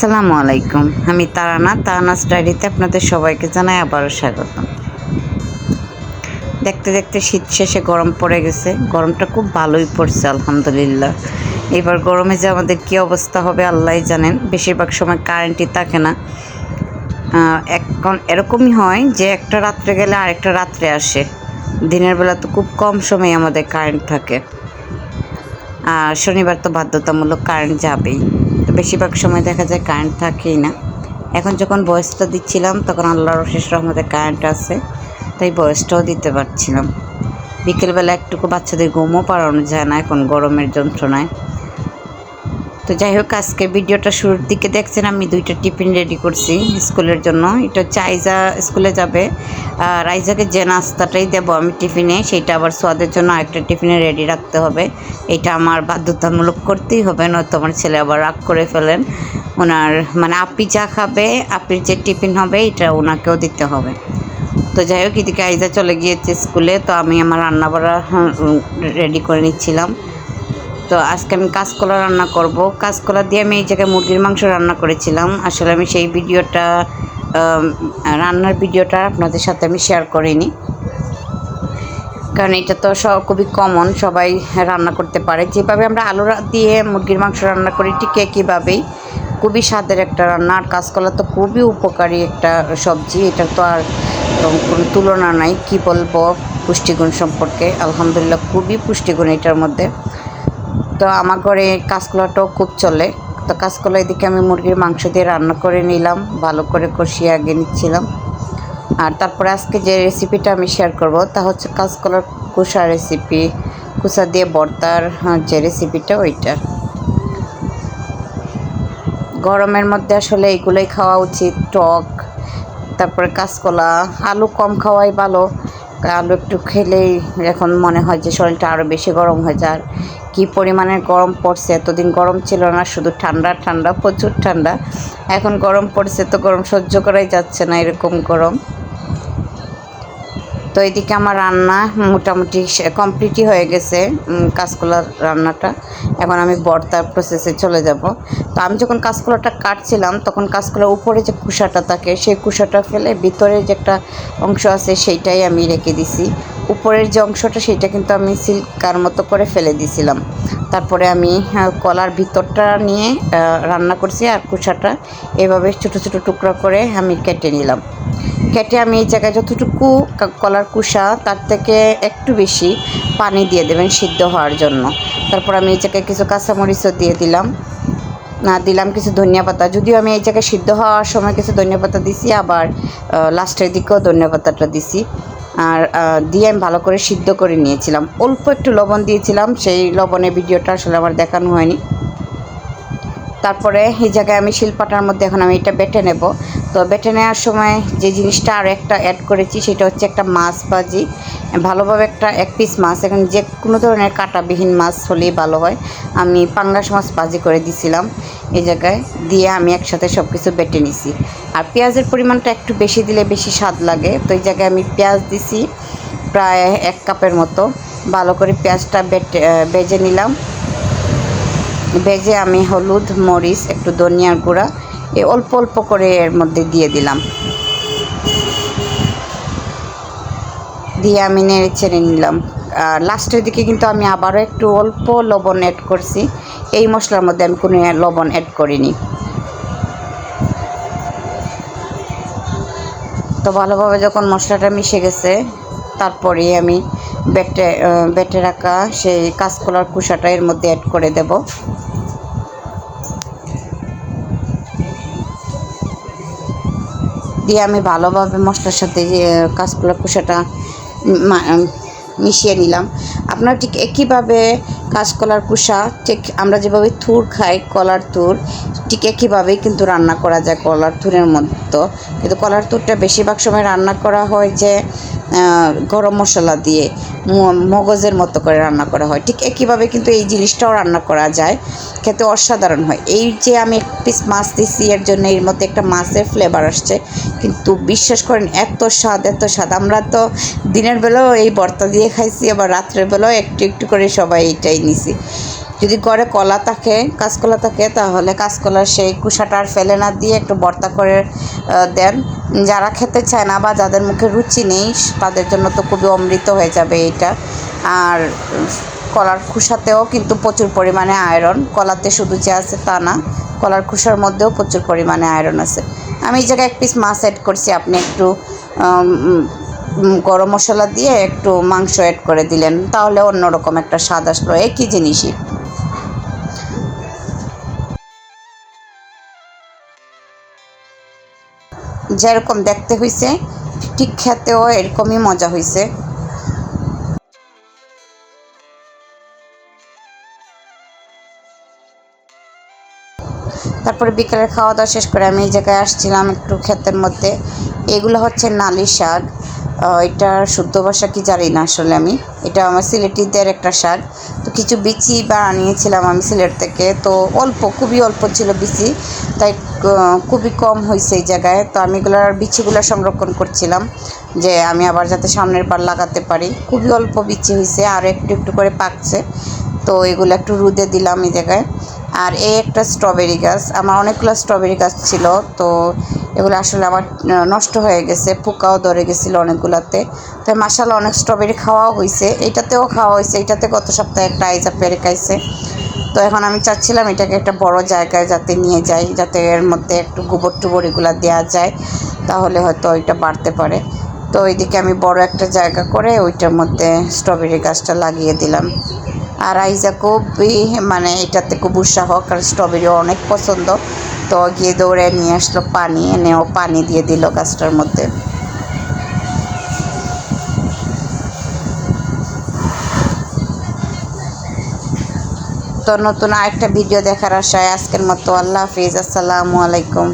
আসসালামু আলাইকুম। আমি তারানাস ডায়েরিতে আপনাদের সবাইকে জানাই আবারও স্বাগতম। দেখতে দেখতে শীত শেষে গরম পড়ে গেছে। গরমটা খুব ভালোই পড়ছে আলহামদুলিল্লাহ। এবার গরমে যে আমাদের কী অবস্থা হবে আল্লাহই জানেন। বেশিরভাগ সময় কারেন্টই থাকে না। এখন এরকমই হয় যে একটা রাত্রে গেলে আরেকটা রাত্রে আসে। দিনের বেলা তো খুব কম সময় আমাদের কারেন্ট থাকে, আর শনিবার তো বাধ্যতামূলক কারেন্ট যাবেই। তো বেশিরভাগ সময় দেখা যায় কারেন্ট থাকেই না। এখন যখন ভয়েসটা দিচ্ছিলাম তখন আল্লাহর অশেষ রহমতে কারেন্ট আছে, তাই ভয়েসটাও দিতে পারছিলাম। বিকেলবেলা একটুকু বাচ্চাদের ঘুমও পাড়ানো যায় না এখন গরমের যন্ত্রণায়। তো যাই হোক, আজকে ভিডিওটা শুরুর দিকে দেখছেন আমি 2টা টিফিন রেডি করছি স্কুলের জন্য। এটা হচ্ছে আইজা স্কুলে যাবে, আর আইজাকে যে নাস্তাটাই দেবো আমি টিফিনে, সেইটা আবার সোয়াদের জন্য আরেকটা টিফিনে রেডি রাখতে হবে। এটা আমার বাধ্যতামূলক করতেই হবে, নয়তো আমার ছেলে আবার রাগ করে ফেলেন। ওনার মানে আপি যা খাবে, আপির যে টিফিন হবে এটা ওনাকেও দিতে হবে। তো যাই হোক, এদিকে আইজা চলে গিয়েছে স্কুলে, তো আমি আমার রান্না বাড়া রেডি করে নিচ্ছিলাম। তো আজকে আমি কাঁচকলা রান্না করব। কাঁচকলা দিয়ে আমি এই জায়গায় মুরগির মাংস রান্না করেছিলাম। আসলে আমি সেই ভিডিওটা, রান্নার ভিডিওটা আপনাদের সাথে আমি শেয়ার করিনি, কারণ এটা তো খুবই কমন, সবাই রান্না করতে পারে। যেভাবে আমরা আলু দিয়ে মুরগির মাংস রান্না করি ঠিক একইভাবেই খুবই স্বাদের একটা রান্না। আর কাঁচকলা তো খুবই উপকারী একটা সবজি, এটা তো আর কোনো তুলনা নাই। কি বলবো পুষ্টিগুণ সম্পর্কে, আলহামদুলিল্লাহ খুবই পুষ্টিগুণ এটার মধ্যে। তো আমার ঘরে কাঁচকলাটাও খুব চলে। তো কাঁচকলা এদিকে আমি মুরগির মাংস দিয়ে রান্না করে নিলাম, ভালো করে কষিয়ে আগে নিচ্ছিলাম। আর তারপরে আজকে যে রেসিপিটা আমি শেয়ার করব তা হচ্ছে কাঁচকলার কুষা রেসিপি, কুষা দিয়ে ভর্তার যে রেসিপিটা ওইটা। গরমের মধ্যে আসলে এইগুলোই খাওয়া উচিত, টক, তারপরে কাঁচকলা। আলু কম খাওয়াই ভালো, আলু একটু খেলেই এখন মনে হয় যে শরীরটা আরও বেশি গরম হয়ে যায়। কী পরিমাণের গরম পড়ছে, এতদিন গরম ছিল না, শুধু ঠান্ডা ঠান্ডা, প্রচুর ঠান্ডা। এখন গরম পড়ছে তো গরম সহ্য করাই যাচ্ছে না, এরকম গরম। তো এদিকে আমার রান্না মোটামুটি কমপ্লিটই হয়ে গেছে, কাঁচকলার রান্নাটা। এখন আমি ভর্তার প্রসেসে চলে যাব। তো আমি যখন কাঁচকলাটা কাটছিলাম তখন কাঁচকলার উপরে যে কুসাটা থাকে সেই কুসাটা ফেলে ভিতরে যে একটা অংশ আছে সেইটাই আমি রেখে দিছি। উপরের যে অংশটা সেইটা কিন্তু আমি সিল্কার মতো করে ফেলে দিছিলাম। তারপরে আমি কলার ভিতরটা নিয়ে রান্না করছি, আর কুসাটা এভাবে ছোটো ছোটো টুকরা করে আমি কেটে নিলাম। কেটে আমি এই জায়গায় যতটুকু কলার কুসা তার থেকে একটু বেশি পানি দিয়ে দেবেন সিদ্ধ হওয়ার জন্য। তারপর আমি এই জায়গায় কিছু কাঁচামরিচও দিয়ে দিলাম, দিলাম কিছু ধনিয়া পাতা। যদিও আমি এই জায়গায় সিদ্ধ হওয়ার সময় কিছু ধনিয়া পাতা দিছি, আবার লাস্টের দিকেও ধনিয়া পাতাটা দিছি। আর দিয়ে আমি ভালো করে সিদ্ধ করে নিয়েছিলাম। অল্প একটু লবণ দিয়েছিলাম, সেই লবণের ভিডিওটা আসলে আমার দেখানো হয়নি। তারপরে এই জায়গায় আমি শিলপাটার মধ্যে এখন আমি এটা বেটে নেব। তো বেটে নেওয়ার সময় যে জিনিসটা আর একটা অ্যাড করেছি সেটা হচ্ছে একটা মাছ ভাজি, ভালোভাবে এক পিস মাছ, এখন যে কোনো ধরনের কাঁটাবিহীন মাছ হলেই ভালো হয়। আমি পাঙ্গাস মাছ ভাজি করে দিছিলাম এই জায়গায়, দিয়ে আমি একসাথে সব কিছু বেটে নিছি। আর পেঁয়াজের পরিমাণটা একটু বেশি দিলে বেশি স্বাদ লাগে। তো এই জায়গায় আমি পেঁয়াজ দিছি প্রায় 1 কাপের মতো। ভালো করে পেঁয়াজটা বেজে নিলাম। ভেজে আমি হলুদ, মরিচ, একটু ধনিয়ার গুঁড়া অল্প অল্প করে এর মধ্যে দিয়ে দিলাম। দিয়ে আমি নেড়ে চেড়ে নিলাম। লাস্টের দিকে কিন্তু আমি আবারও একটু অল্প লবণ অ্যাড করছি। এই মশলার মধ্যে আমি কোনো লবণ অ্যাড করিনি। তো ভালোভাবে যখন মশলাটা মিশে গেছে, তারপরে আমি বেটে রাখা সেই কাঁচকলার কুসাটা এর মধ্যে অ্যাড করে দেব। দিয়ে আমি ভালোভাবে মশলার সাথে কাঁচকলার কুসাটা মিশিয়ে নিলাম। আপনারা ঠিক একইভাবে কাঁচকলার কুসা, ঠিক আমরা যেভাবে থুর খাই কলার থুর, ঠিক একইভাবেই কিন্তু রান্না করা যায় কলার থুরের মতো। কিন্তু কলার থুরটা বেশিরভাগ সময় রান্না করা হয় যে গরম মশলা দিয়ে মগজের মতো করে রান্না করা হয়। ঠিক একইভাবে কিন্তু এই জিনিসটাও রান্না করা যায়, খেতে অসাধারণ হয়। এই যে আমি 1 পিস মাছ দিছি এর জন্য এর মধ্যে একটা মাছের ফ্লেভার আসছে, কিন্তু বিশ্বাস করেন এত স্বাদ, এত স্বাদ। আমরা তো দিনের বেলাও এই ভর্তা দিয়ে খাইছি, আবার রাত্রের বেলাও একটু একটু করে সবাই এইটাই নিছি। যদি ঘরে কলা থাকে, কাঁচকলা থাকে, তাহলে কাঁচকলার সেই কুসাটা আর ফেলে না দিয়ে একটু ভর্তা করে দেন। যারা খেতে চায় না বা যাদের মুখে রুচি নেই তাদের জন্য তো খুবই অমৃত হয়ে যাবে এইটা। আর কলার খোসাতেও কিন্তু প্রচুর পরিমাণে আয়রন, কলাতে শুধু যে আছে তা না, কলার খোসার মধ্যেও প্রচুর পরিমাণে আয়রন আছে। আমি এই জায়গায় এক পিস মাছ অ্যাড করছি, আপনি একটু গরম মশলা দিয়ে একটু মাংস অ্যাড করে দিলেন, তাহলে অন্যরকম একটা স্বাদ আসলো, একই জিনিসই। যেরকম দেখতে হয়েছে ঠিক খেতেও এরকমই মজা হয়েছে। তারপরে বিকেলের খাওয়া দাওয়া শেষ করে আমি এই জায়গায় আসছিলাম একটু ক্ষেতের মধ্যে। এগুলো হচ্ছে নালি শাক, এটার শুদ্ধ ভাষা কি জানি না আসলে আমি। এটা আমার সিলেটিদের একটা শাক। তো কিছু বিচি বা আনিয়েছিলাম আমি সিলেট থেকে, তো অল্প, খুবই অল্প ছিল বিচি, তাই খুবই কম হয়েছে এই জায়গায়। তো আমি এগুলোর বিচিগুলো সংরক্ষণ করছিলাম যে আমি আবার যাতে সামনের বার লাগাতে পারি। খুবই অল্প বিচি হয়েছে, আর একটু একটু করে পাকছে, তো এগুলো একটু রোদে দিলাম এই জায়গায়। আর এই একটা স্ট্রবেরি গাছ, আমার অনেকগুলো স্ট্রবেরি গাছ ছিল, তো এগুলো আসলে আমার নষ্ট হয়ে গেছে, পোকাও ধরে গেছিলো অনেকগুলোতে। তো মাশাআল্লাহ অনেক স্ট্রবেরি খাওয়াও হয়েছে, এইটাতেও খাওয়া হয়েছে, এইটাতে গত সপ্তাহে একটা আইজা পেরে খাইছে। তো এখন আমি চাচ্ছিলাম এটাকে একটা বড় জায়গায় যাতে নিয়ে যাই, যাতে এর মধ্যে একটু গোবর টুবর এগুলো দেওয়া যায়, তাহলে হয়তো ওইটা বাড়তে পারে। তো ওইদিকে আমি বড় একটা জায়গা করে ওইটার মধ্যে স্ট্রবেরি গাছটা লাগিয়ে দিলাম। আর আইজা খুবই মানে এটাতে খুব উৎসাহ, কারণ স্ট্রবেরিও অনেক পছন্দ। তো গিয়ে দৌড়ে নিয়ে আসলো পানি, এনেও পানি দিয়ে দিল গাছটার মধ্যে। তো নতুন আরেকটা ভিডিও দেখার আশায় আজকের মতো আল্লাহ হাফিজ, আসসালামু আলাইকুম।